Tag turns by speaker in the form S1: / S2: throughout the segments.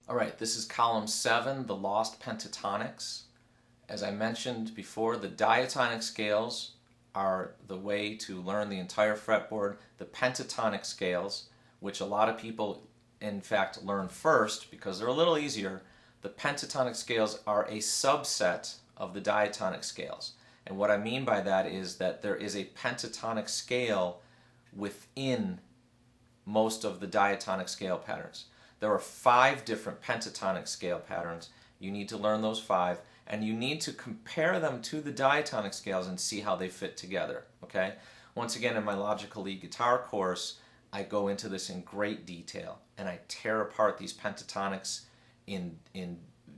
S1: All right, this is column 7, the lost pentatonics. As I mentioned before, the diatonic scales are the way to learn the entire fretboard. The pentatonic scales, which a lot of people in fact learn first because they're a little easier, the pentatonic scales are a subset of the diatonic scales. And what I mean by that is that there is a pentatonic scale within most of the diatonic scale patterns. There are 5 different pentatonic scale patterns. You need to learn those 5, and you need to compare them to the diatonic scales and see how they fit together. Okay? Once again, in my logical lead guitar course, I go into this in great detail, and I tear apart these pentatonics in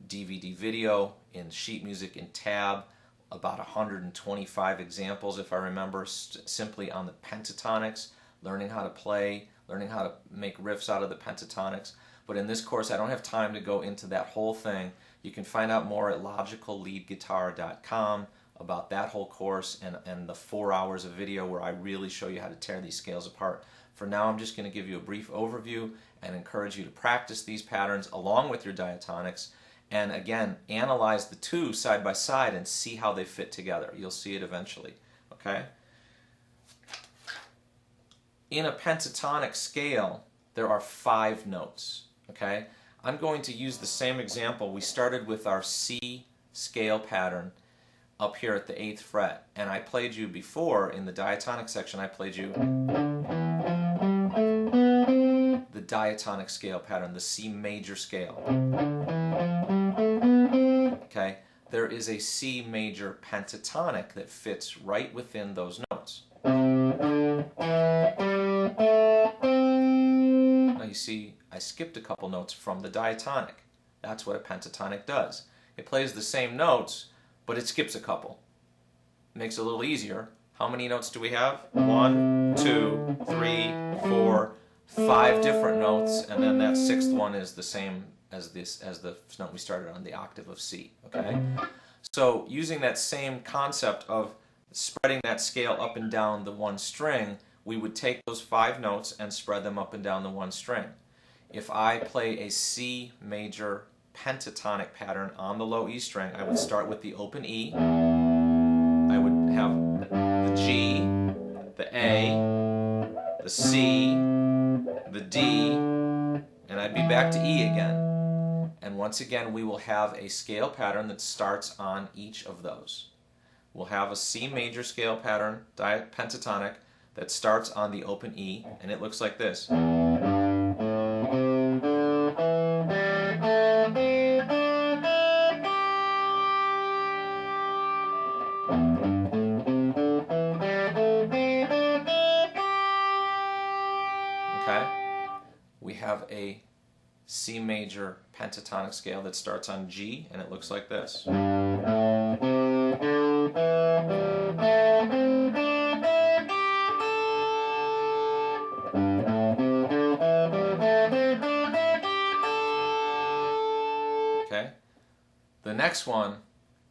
S1: DVD video, in sheet music, in tab, about 125 examples, if I remember, simply on the pentatonics, learning how to play, learning how to make riffs out of the pentatonics. But in this course, I don't have time to go into that whole thing. You can find out more at logicalleadguitar.com about that whole course and the 4 hours of video where I really show you how to tear these scales apart. For now, I'm just going to give you a brief overview and encourage you to practice these patterns along with your diatonics. And again, analyze the two side by side and see how they fit together. You'll see it eventually. Okay? In a pentatonic scale, there are 5 notes. Okay? I'm going to use the same example. We started with our C scale pattern up here at the 8th fret. And I played you before, in the diatonic section, I played you the diatonic scale pattern, the C major scale. Okay? There is a C major pentatonic that fits right within those notes. Now you see, I skipped a couple notes from the diatonic. That's what a pentatonic does. It plays the same notes, but it skips a couple. Makes it a little easier. How many notes do we have? 1, 2, 3, 4, 5 different notes, and then that 6th one is the same as the note we started on, the octave of C. Okay? So using that same concept of spreading that scale up and down the one string, we would take those 5 notes and spread them up and down the one string. If I play a C major pentatonic pattern on the low E string, I would start with the open E. I would have the G, the A, the C, the D, and I'd be back to E again. And once again, we will have a scale pattern that starts on each of those. We'll have a C major scale pattern, pentatonic, that starts on the open E, and it looks like this. Okay? We have a C major pentatonic scale that starts on G, and it looks like this. Okay? The next one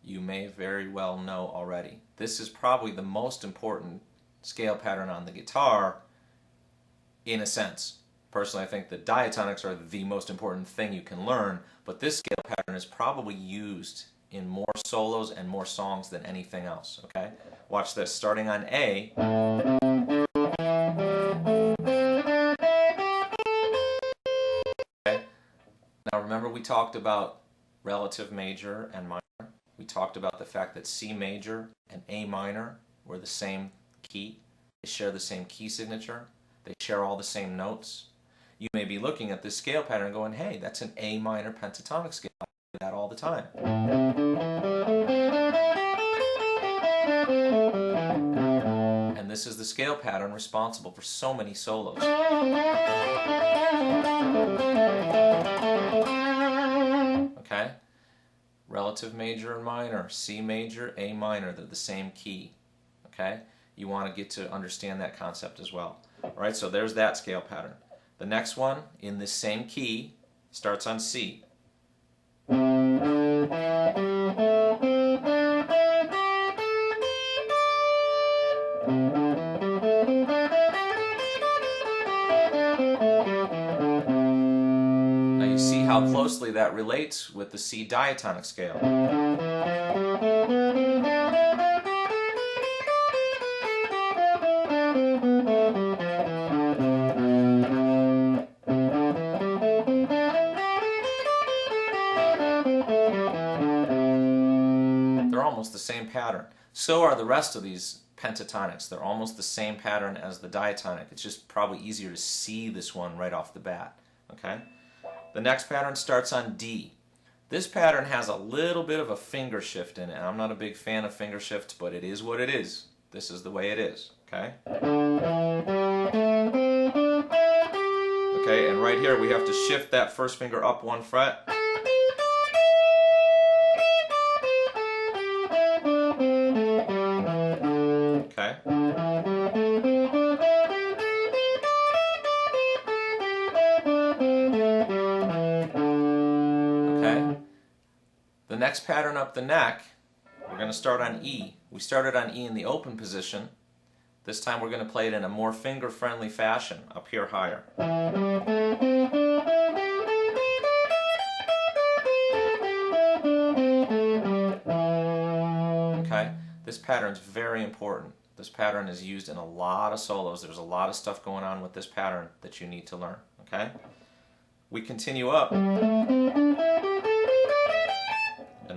S1: you may very well know already. This is probably the most important scale pattern on the guitar, in a sense. Personally, I think the diatonics are the most important thing you can learn, but this scale pattern is probably used in more solos and more songs than anything else. Okay? Watch this. Starting on A. Okay? Now remember, we talked about relative major and minor. We talked about the fact that C major and A minor were the same key. They share the same key signature. They share all the same notes. You may be looking at this scale pattern and going, hey, that's an A minor pentatonic scale. I do that all the time. And this is the scale pattern responsible for so many solos. Okay? Relative major and minor, C major, A minor, they're the same key. Okay? You want to get to understand that concept as well. All right, so there's that scale pattern. The next one, in this same key, starts on C. Now you see how closely that relates with the C diatonic scale. They're almost the same pattern. So are the rest of these pentatonics. They're almost the same pattern as the diatonic. It's just probably easier to see this one right off the bat. Okay? The next pattern starts on D. This pattern has a little bit of a finger shift in it. I'm not a big fan of finger shifts, but it is what it is. This is the way it is. Okay? Okay, and right here we have to shift that first finger up one fret. Okay. Okay. The next pattern up the neck, we're going to start on E. We started on E in the open position. This time we're going to play it in a more finger-friendly fashion, up here higher. Okay? This pattern is very important. This pattern is used in a lot of solos. There's a lot of stuff going on with this pattern that you need to learn. Okay? We continue up. And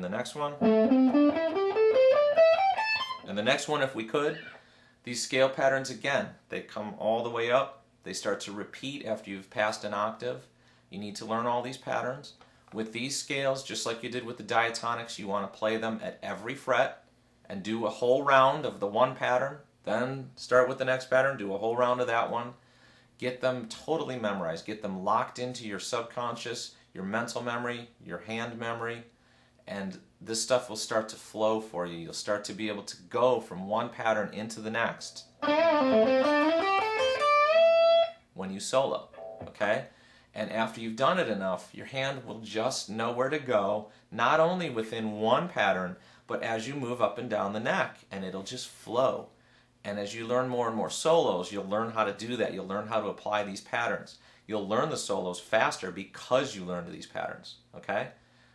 S1: the next one. And the next one, if we could, these scale patterns again, they come all the way up. They start to repeat after you've passed an octave. You need to learn all these patterns. With these scales, just like you did with the diatonics, you want to play them at every fret and do a whole round of the one pattern, then start with the next pattern, do a whole round of that one. Get them totally memorized. Get them locked into your subconscious, your mental memory, your hand memory, and this stuff will start to flow for you. You'll start to be able to go from one pattern into the next when you solo, okay? And after you've done it enough, your hand will just know where to go, not only within one pattern, but as you move up and down the neck, and it'll just flow. And as you learn more and more solos, you'll learn how to do that. You'll learn how to apply these patterns. You'll learn the solos faster because you learned these patterns, okay?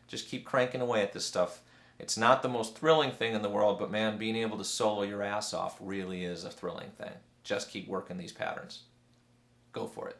S1: Just keep cranking away at this stuff. It's not the most thrilling thing in the world, but man, being able to solo your ass off really is a thrilling thing. Just keep working these patterns. Go for it.